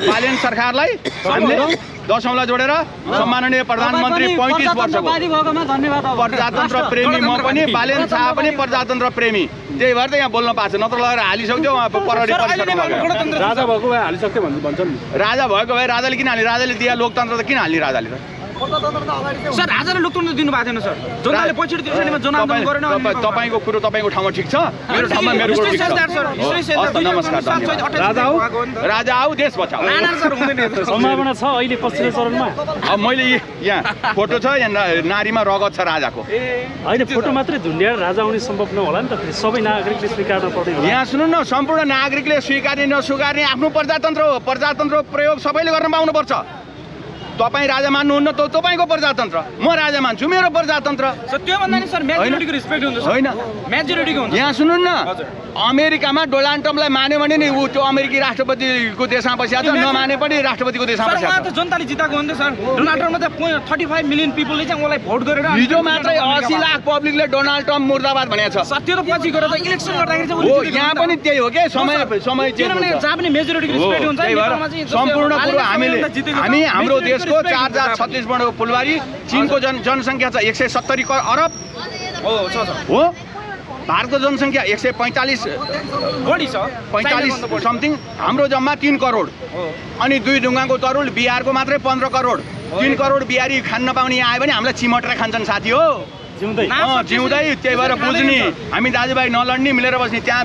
बालेन सरकारलाई हामीले 10औंलाई जोडेर सम्माननीय प्रधानमन्त्री 35 वर्षको प्रजातन्त्र प्रेमी म पनि बालेन शाह पनि प्रजातन्त्र प्रेमी त्यही भएर त यहाँ बोल्न पाएको छ नत्र लगेर हालिसक्थ्यो उहाँ परडी परिसरमा राजा भएको भए हालिसक्थ्यो भन्छन् राजा भएको भए राजाले किन हाल्ने राजाले दिया लोकतन्त्र त किन हाल्ने राजाले त सर राजाले लोकतन्त्र दिनु भएको थिएन सर जनताले 65 दिवसमा जनआन्दोलन गरेन तपाईको कुरो तपाईको ठाउँमा ठिक छ मेरो ठाउँमा मेरो कुरो ठिक छ नमस्कार राजा आऊ देश बचाऊ सम्भावना छ अहिले पछिल्लो चरणमा अब मैले यहाँ फोटो छ यहाँ नारीमा रगत छ राजाको होइन फोटो मात्रै झुन्ड्याएर राजा आउने सम्भव नहोला नि त सबै नागरिकले स्वीकार्न पर्दैन यहाँ सुन्नु न सम्पूर्ण नागरिकले स्वीकार्ने नस्वीकार्ने आफ्नो प्रजातन्त्र हो प्रजातन्त्र प्रयोग सबैले गर्न पाउनुपर्छ तपाईँ राजा मान्नुहुन्न त तपाईँको प्रजातन्त्र म राजा मान्छु मेरो प्रजातन्त्र त्यो भन्दा नि सर मेजोरिटीको रिस्पेक्ट हुन्छ होइन मेजोरिटीको हुन्छ यहाँ सुन्नु न अमेरिकामा डोनाल्ड ट्रम्पलाई मान्यो भने नि ऊ त्यो अमेरिकी राष्ट्रपतिको देशमा बसिहाल्छ नमाने पनि राष्ट्रपतिको देशमा बसिहाल्छ जनताले जिताएको हो नि त सर डोनाल्ड ट्रम्पले त 35 मिलियन पिपलले चाहिँ उहाँलाई भोट गरेर हिजो मात्रै 80 लाख पब्लिकले डोनाल्ड ट्रम्प मुर्दाबाद भनेको छ सत्य त पछि गरेर त इलेक्सन गर्दाखेरि चाहिँ हो यहाँ पनि त्यही हो के समय चेन्ज हुन्छ जहाँ पनि मेजोरिटीको रिस्पेक्ट हुन्छ नेपालमा चाहिँ सम्पूर्ण कुरो हामी हाम्रो देशको 4036 वर्गको फुलबारी चीनको जनसङ्ख्या छ 170 अरब हो भारतको जनसङ्ख्या 145 बढी छ 45 समथिङ हाम्रो जम्मा 3 करोड अनि 2 ढुङ्गाको तरुल बिहारको मात्रै 15 करोड 3 करोड बिहारी खान नपाउने आयो भने हामीलाई चिमटेर खान्छन् साथी हो जिउँदै त्यही भएर बुझ्ने हामी दाजुभाइ नलड्ने मिलेर बस्ने त्यहाँ